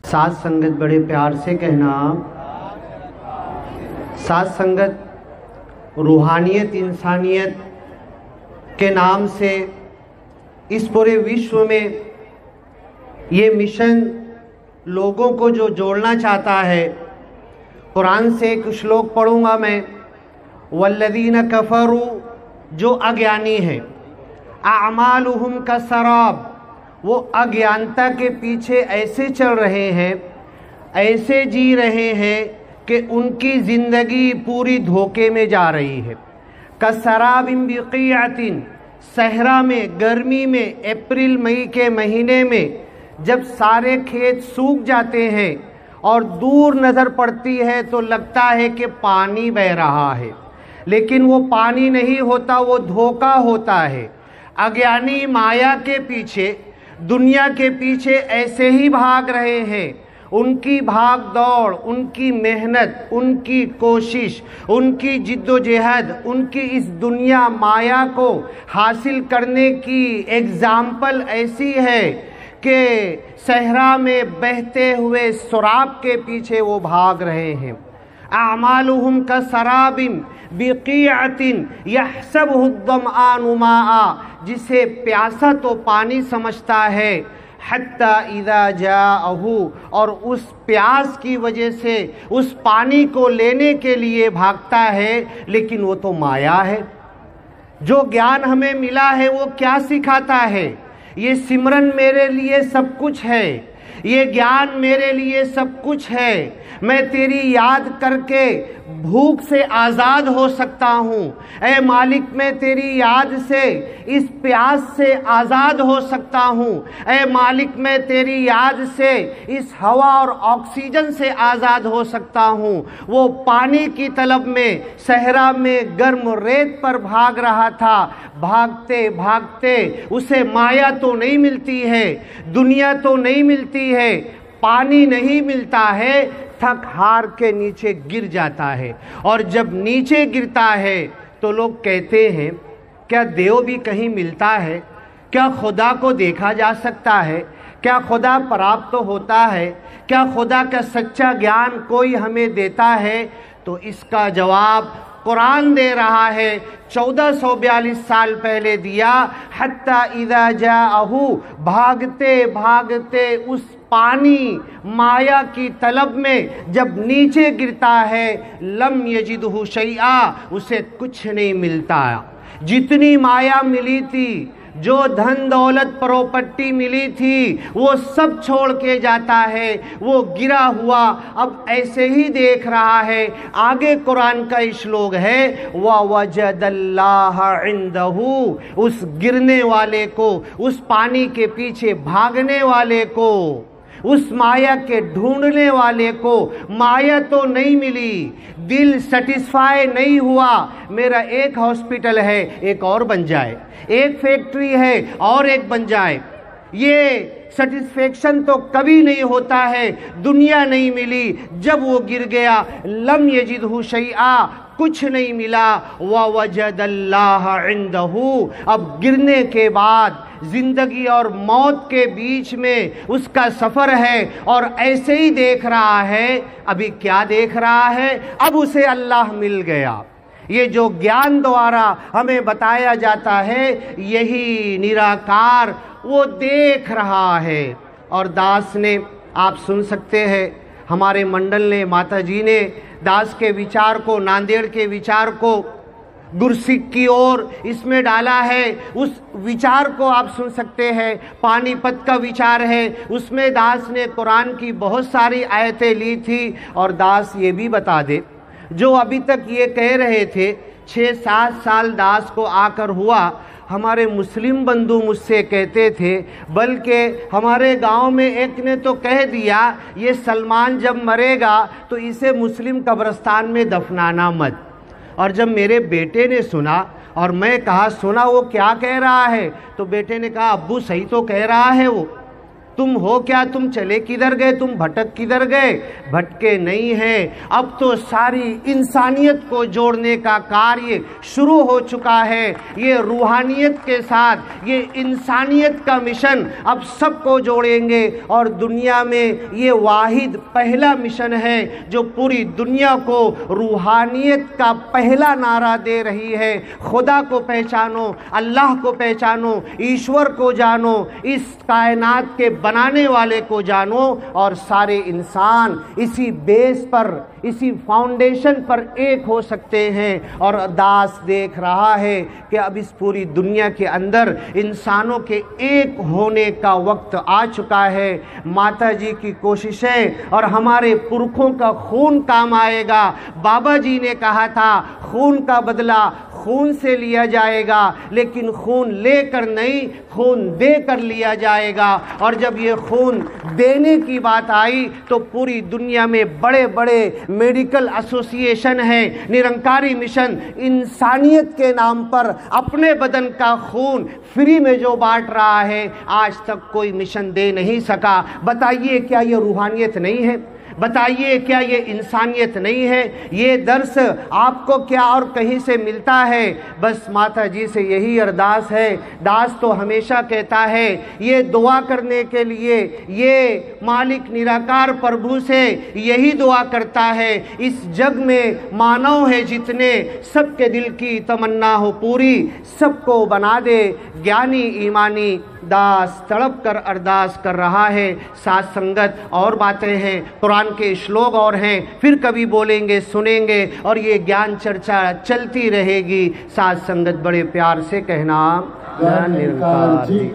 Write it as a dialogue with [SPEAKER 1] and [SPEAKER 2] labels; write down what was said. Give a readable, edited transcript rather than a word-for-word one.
[SPEAKER 1] साथ संगत बड़े प्यार से कहना। साथ संगत रूहानियत इंसानियत के नाम से इस पूरे विश्व में ये मिशन लोगों को जो जोड़ना चाहता है। कुरान से एक श्लोक पढ़ूंगा मैं। वल्लज़ीन कफ़रू, जो अज्ञानी है, अअमालुहुम कसराब, वो अज्ञानता के पीछे ऐसे चल रहे हैं, ऐसे जी रहे हैं कि उनकी ज़िंदगी पूरी धोखे में जा रही है। कसराबिन बिक़ीअतिन, सहरा में, गर्मी में, अप्रैल मई के महीने में जब सारे खेत सूख जाते हैं और दूर नज़र पड़ती है तो लगता है कि पानी बह रहा है, लेकिन वो पानी नहीं होता, वो धोखा होता है। अज्ञानी माया के पीछे, दुनिया के पीछे ऐसे ही भाग रहे हैं। उनकी भाग दौड़, उनकी मेहनत, उनकी कोशिश, उनकी जिद्दोजहद, उनकी इस दुनिया माया को हासिल करने की एग्जाम्पल ऐसी है कि सहरा में बहते हुए सराब के पीछे वो भाग रहे हैं। अअमालुहुम कसराबिन बिक़ीअतिन यहसबुहु ज़मआनु माआ, जिसे प्यासा तो पानी समझता है, हत्ता इज़ा जाअहु, और उस प्यास की वजह से उस पानी को लेने के लिए भागता है, लेकिन वो तो माया है। जो ज्ञान हमें मिला है वो क्या सिखाता है? ये सिमरन मेरे लिए सब कुछ है, ये ज्ञान मेरे लिए सब कुछ है। मैं तेरी याद करके भूख से आज़ाद हो सकता हूँ। ऐ मालिक, मैं तेरी याद से इस प्यास से आज़ाद हो सकता हूँ। ऐ मालिक, मैं तेरी याद से इस हवा और ऑक्सीजन से आज़ाद हो सकता हूँ। वो पानी की तलब में सहरा में गर्म रेत पर भाग रहा था। भागते भागते उसे माया तो नहीं मिलती है, दुनिया तो नहीं मिलती है, पानी नहीं मिलता है, थक हार के नीचे गिर जाता है। और जब नीचे गिरता है तो लोग कहते हैं, क्या देव भी कहीं मिलता है? क्या खुदा को देखा जा सकता है? क्या खुदा प्राप्त होता है? क्या खुदा का सच्चा ज्ञान कोई हमें देता है? तो इसका जवाब कुरान दे रहा है, 1442 साल पहले दिया। हत्ता इज़ा जाअहु, भागते भागते उस पानी माया की तलब में जब नीचे गिरता है, लम यजिदहु शैआ, उसे कुछ नहीं मिलता। जितनी माया मिली थी, जो धन दौलत प्रॉपर्टी मिली थी, वो सब छोड़ के जाता है। वो गिरा हुआ अब ऐसे ही देख रहा है। आगे कुरान का श्लोक है, ववजदल्लाह इंदहु, उस गिरने वाले को, उस पानी के पीछे भागने वाले को, उस माया के ढूंढने वाले को माया तो नहीं मिली, दिल सेटिस्फाई नहीं हुआ। मेरा एक हॉस्पिटल है, एक और बन जाए, एक फैक्ट्री है और एक बन जाए। ये सेटिस्फेक्शन तो कभी नहीं होता है। दुनिया नहीं मिली, जब वो गिर गया, लम यजिदहु शैआ, कुछ नहीं मिला। ववजदल्लाह इंदहु, अब गिरने के बाद जिंदगी और मौत के बीच में उसका सफर है और ऐसे ही देख रहा है। अभी क्या देख रहा है? अब उसे अल्लाह मिल गया। ये जो ज्ञान द्वारा हमें बताया जाता है, यही निराकार वो देख रहा है। और दास ने, आप सुन सकते हैं, हमारे मंडल ने, माता जी ने दास के विचार को, नांदेड़ के विचार को गुरसिक की ओर इसमें डाला है। उस विचार को आप सुन सकते हैं। पानीपत का विचार है, उसमें दास ने कुरान की बहुत सारी आयतें ली थी। और दास ये भी बता दे, जो अभी तक ये कह रहे थे, 6-7 साल दास को आकर हुआ, हमारे मुस्लिम बंधु मुझसे कहते थे, बल्कि हमारे गांव में एक ने तो कह दिया, ये सलमान जब मरेगा तो इसे मुस्लिम कब्रिस्तान में दफनाना मत। और जब मेरे बेटे ने सुना और मैं कहा, सुना वो क्या कह रहा है? तो बेटे ने कहा, अब्बू सही तो कह रहा है वो। تم ہو کیا، تم چلے کدھر گئے، تم بھٹک کدھر گئے؟ بھٹکے نہیں ہیں، اب تو ساری انسانیت کو جوڑنے کا کاریہ شروع ہو چکا ہے۔ یہ روحانیت کے ساتھ یہ انسانیت کا مشن اب سب کو جوڑیں گے، اور دنیا میں یہ واحد پہلا مشن ہے جو پوری دنیا کو روحانیت کا پہلا نعرہ دے رہی ہے۔ خدا کو پہچانو، اللہ کو پہچانو، ایشور کو جانو، اس کائنات کے بنانے والے کو جانو، اور سارے انسان اسی بیس پر، اسی فاؤنڈیشن پر ایک ہو سکتے ہیں۔ اور داس دیکھ رہا ہے کہ اب اس پوری دنیا کے اندر انسانوں کے ایک ہونے کا وقت آ چکا ہے۔ ماتا جی کی کوششیں اور ہمارے پرکھوں کا خون کام آئے گا۔ بابا جی نے کہا تھا خون کا بدلہ خون سے لیا جائے گا، لیکن خون لے کر نہیں، خون دے کر لیا جائے گا۔ اور جب یہ خون دینے کی بات آئی تو پوری دنیا میں بڑے بڑے میڈیکل ایسوسی ایشن ہیں، نرنکاری مشن انسانیت کے نام پر اپنے بدن کا خون فری میں جو بانٹ رہا ہے، آج تک کوئی مشن دے نہیں سکا۔ بتائیے کیا یہ روحانیت نہیں ہے؟ بتائیے کیا یہ انسانیت نہیں ہے؟ یہ درس آپ کو کیا اور کہیں سے ملتا ہے؟ بس ماتا جی سے یہی ارداس ہے۔ داس تو ہمیشہ کہتا ہے، یہ دعا کرنے کے لیے یہ مالک نراکار پربھو سے یہی دعا کرتا ہے، اس جگ میں مانو ہے جتنے، سب کے دل کی تمنا ہو پوری، سب کو بنا دے گیانی ایمانی۔ داس تڑپ کر ارداس کر رہا ہے۔ ساتھ سنگت اور باتیں ہیں، قرآن کے شلوک اور ہیں، پھر کبھی بولیں گے، سنیں گے، اور یہ گیان چرچا چلتی رہے گی۔ ساتھ سنگت بڑے پیار سے کہنا، نرکار جی۔